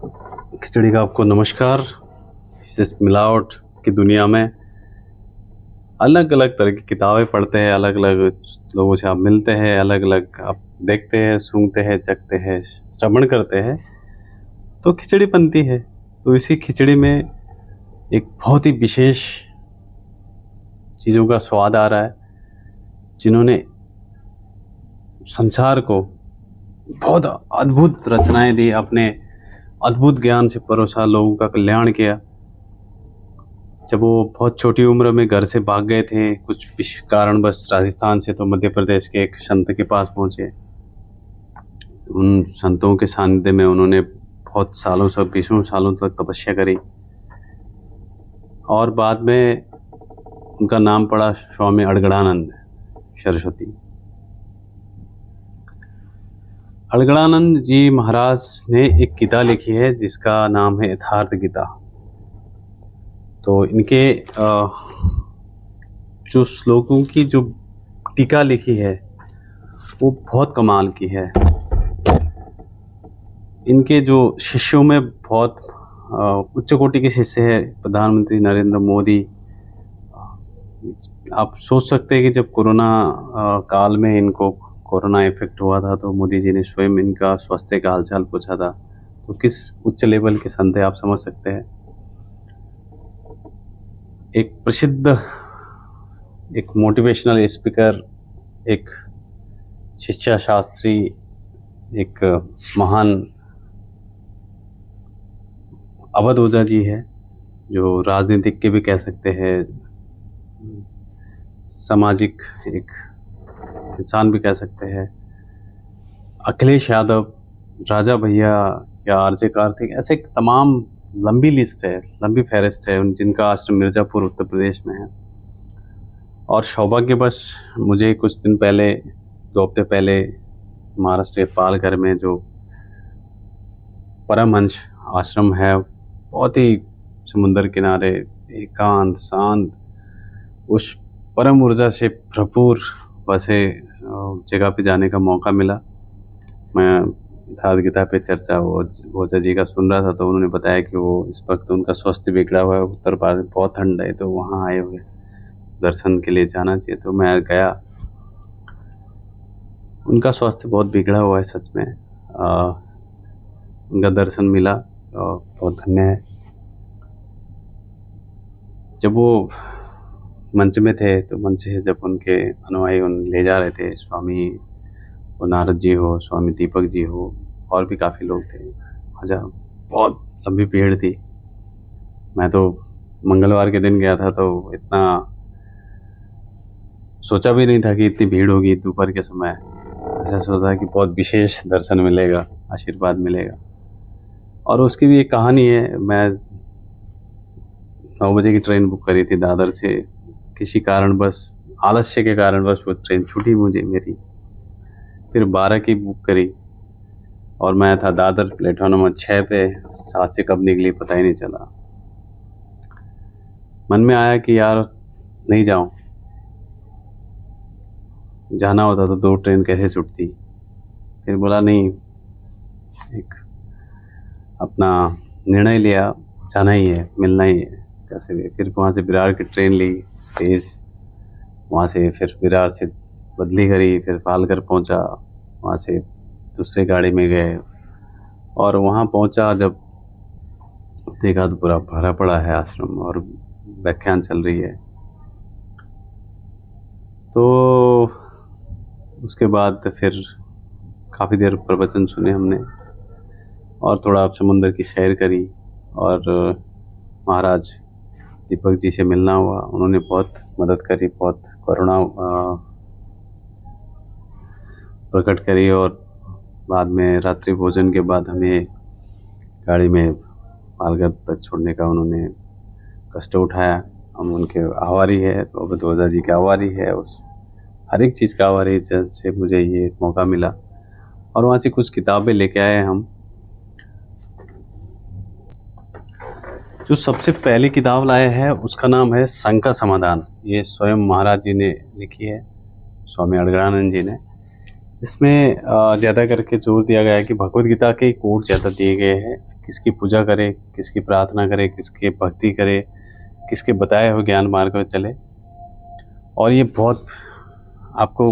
खिचड़ी का आपको नमस्कार। इस मिलावट की दुनिया में अलग अलग तरह की किताबें पढ़ते हैं, अलग अलग लोगों से आप मिलते हैं, अलग अलग आप देखते हैं, सूंघते हैं, चखते हैं, श्रवण करते हैं, तो खिचड़ी बनती है। तो इसी खिचड़ी में एक बहुत ही विशेष चीज़ों का स्वाद आ रहा है, जिन्होंने संसार को बहुत अद्भुत रचनाएं दी, अपने अद्भुत ज्ञान से परोसा, लोगों का कल्याण किया। जब वो बहुत छोटी उम्र में घर से भाग गए थे कुछ कारणवश राजस्थान से, तो मध्य प्रदेश के एक संत के पास पहुँचे। उन संतों के सानिध्य में उन्होंने बहुत सालों से, 20 सालों तक तपस्या करी और बाद में उनका नाम पड़ा स्वामी अड़गड़ानंद सरस्वती। अड़गड़ानंद जी महाराज ने एक गीता लिखी है जिसका नाम है यथार्थ गीता। तो इनके जो श्लोकों की जो टीका लिखी है वो बहुत कमाल की है। इनके जो शिष्यों में बहुत उच्च कोटि के शिष्य है। प्रधानमंत्री नरेंद्र मोदी, आप सोच सकते हैं कि जब कोरोना काल में इनको कोरोना इफेक्ट हुआ था तो मोदी जी ने स्वयं इनका स्वास्थ्य का हालचाल पूछा था। तो किस उच्च लेवल के संत है आप समझ सकते हैं। एक प्रसिद्ध, एक मोटिवेशनल स्पीकर, एक शिक्षा शास्त्री, एक महान अवध ओझा जी है, जो राजनीतिक के भी कह सकते हैं, सामाजिक एक इंसान भी कह सकते हैं। अखिलेश यादव, राजा भैया या आरजे कार्तिक, ऐसे एक तमाम लंबी लिस्ट है, लंबी फहरिस्त है जिनका आश्रम मिर्ज़ापुर उत्तर प्रदेश में है। और सौभाग्यवश मुझे कुछ दिन पहले, 2 हफ्ते पहले, महाराष्ट्र के पालघर में जो परमहंस आश्रम है, बहुत ही समुंदर किनारे, एकांत, शांत, उस परम ऊर्जा से भरपूर वैसे जगह पे जाने का मौका मिला। मैं यथार्थ गीता पे चर्चा ओझा जी का सुन रहा था, तो उन्होंने बताया कि वो इस वक्त उनका स्वास्थ्य बिगड़ा हुआ है, उत्तर भारत बहुत ठंड है, तो वहाँ आए हुए दर्शन के लिए जाना चाहिए। तो मैं गया। उनका स्वास्थ्य बहुत बिगड़ा हुआ है सच में। उनका दर्शन मिला और बहुत धन्य है। जब वो मंच में थे तो मंच से जब उनके अनुयायी ले जा रहे थे, स्वामी वो नारद जी हो, स्वामी दीपक जी हो, और भी काफ़ी लोग थे। अच्छा, बहुत लंबी भीड़ थी। मैं तो मंगलवार के दिन गया था तो इतना सोचा भी नहीं था कि इतनी भीड़ होगी दोपहर के समय। ऐसा सोचा कि बहुत विशेष दर्शन मिलेगा, आशीर्वाद मिलेगा। और उसकी भी एक कहानी है। मैं 9 बजे की ट्रेन बुक करी थी दादर से, किसी कारणवश, आलस्य के कारणवश वो ट्रेन छूटी मेरी। फिर 12 की बुक करी और मैं था दादर प्लेटफॉर्म नंबर 6 पे। 7 से कब निकली पता ही नहीं चला। मन में आया कि यार नहीं जाऊं, जाना होता तो 2 ट्रेन कैसे छूटती। फिर बोला नहीं, एक अपना निर्णय लिया, जाना ही है, मिलना ही है कैसे भी। फिर वहाँ से विरार की ट्रेन ली तेज़, वहाँ से फिर विरार से बदली करी, फिर पालघर पहुँचा, वहाँ से दूसरी गाड़ी में गए और वहाँ पहुँचा। जब देखा तो पूरा भरा पड़ा है आश्रम और व्याख्यान चल रही है। तो उसके बाद फिर काफ़ी देर प्रवचन सुने हमने और थोड़ा समुंदर की सैर करी और महाराज दीपक जी से मिलना हुआ। उन्होंने बहुत मदद करी, बहुत करुणा प्रकट करी और बाद में रात्रि भोजन के बाद हमें गाड़ी में पालघर तक छोड़ने का उन्होंने कष्ट उठाया। हम उनके आभारी है, तो अवध ओझा जी के आभारी है, उस हर एक चीज़ का आभारी से मुझे ये मौका मिला। और वहाँ से कुछ किताबें लेके आए हम। जो सबसे पहली किताब लाए हैं उसका नाम है शंका समाधान। ये स्वयं महाराज जी ने लिखी है, स्वामी अड़गड़ानंद जी ने। इसमें ज़्यादा करके जोर दिया गया है कि भगवद गीता के कोट ज़्यादा दिए गए हैं किसकी पूजा करे, किसकी प्रार्थना करे, किसके भक्ति करे, किसके बताए हुए ज्ञान मार्ग पर चले। और ये बहुत आपको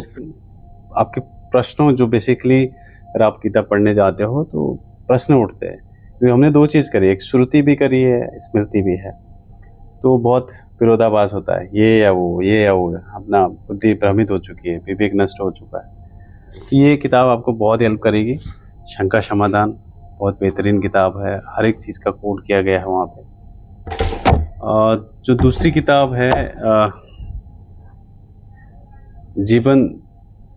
आपके प्रश्नों जो बेसिकली अगर आप किताब पढ़ने जाते हो तो प्रश्न उठते हैं, क्योंकि हमने दो चीज़ करी, एक श्रुति भी करी है, स्मृति भी है, तो बहुत विरोधाभास होता है, ये या वो, अपना बुद्धि भ्रमित हो चुकी है, विवेक नष्ट हो चुका है। ये किताब आपको बहुत हेल्प करेगी। शंका समाधान बहुत बेहतरीन किताब है, हर एक चीज़ का कोड किया गया है वहाँ पे। जो दूसरी किताब है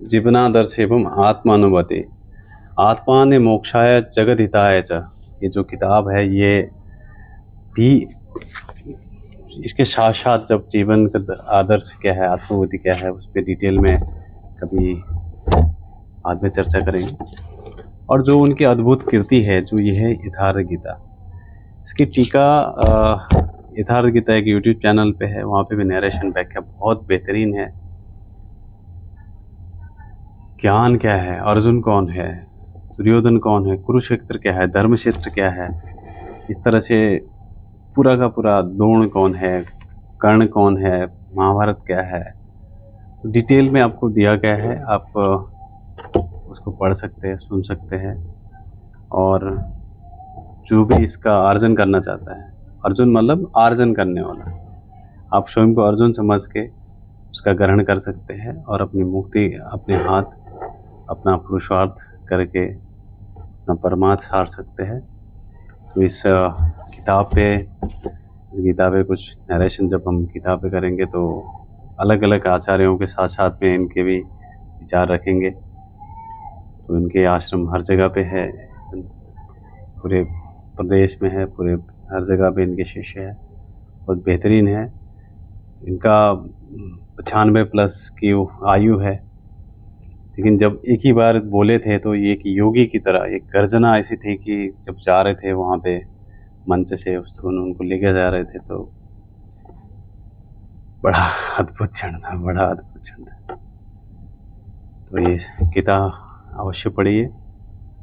जीवनादर्श एवं आत्मानुभूति, आत्मा ने मोक्षाय जगत हिताय च, ये जो किताब है ये भी इसके साथ साथ जब जीवन का आदर्श क्या है, आत्मानुभूति क्या है, उस पर डिटेल में कभी बाद में चर्चा करेंगे। और जो उनकी अद्भुत कृति है जो ये है यथार्थ गीता, इसकी टीका यथार्थ गीता एक यूट्यूब चैनल पे है, वहाँ पे भी नरेशन व्याख्या बहुत बेहतरीन है। ज्ञान क्या है, अर्जुन कौन है, दुर्योधन कौन है, कुरुक्षेत्र क्या है, धर्म क्षेत्र क्या है, इस तरह से पूरा का पूरा द्रोण कौन है, कर्ण कौन है, महाभारत क्या है, डिटेल में आपको दिया गया है। आप उसको पढ़ सकते हैं, सुन सकते हैं। और जो भी इसका अर्जन करना चाहता है, अर्जुन मतलब अर्जन करने वाला, आप स्वयं को अर्जुन समझ के उसका ग्रहण कर सकते हैं और अपनी मुक्ति अपने हाथ अपना पुरुषार्थ करके अपना परमार्थ सार सकते हैं। तो इस किताब पे कुछ नरेशन जब हम किताब पे करेंगे तो अलग अलग आचार्यों के साथ साथ में इनके भी विचार रखेंगे। तो इनके आश्रम हर जगह पे है, पूरे प्रदेश में है, पूरे हर जगह पे इनके शिष्य है, बहुत बेहतरीन है। इनका 95+ की आयु है, लेकिन जब एक ही बार बोले थे तो ये एक योगी की तरह एक गर्जना ऐसी थी कि जब जा रहे थे वहाँ पे मंच से उनको लेके जा रहे थे तो बड़ा अद्भुत क्षण था, बड़ा अद्भुत क्षण था। तो ये किताब अवश्य पढ़िए।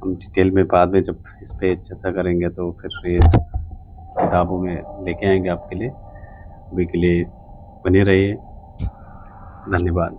हम डिटेल में बाद में जब इस पे चर्चा करेंगे तो फिर ये किताबों में लेके आएंगे आपके लिए। अभी के लिए बने रहिए। धन्यवाद।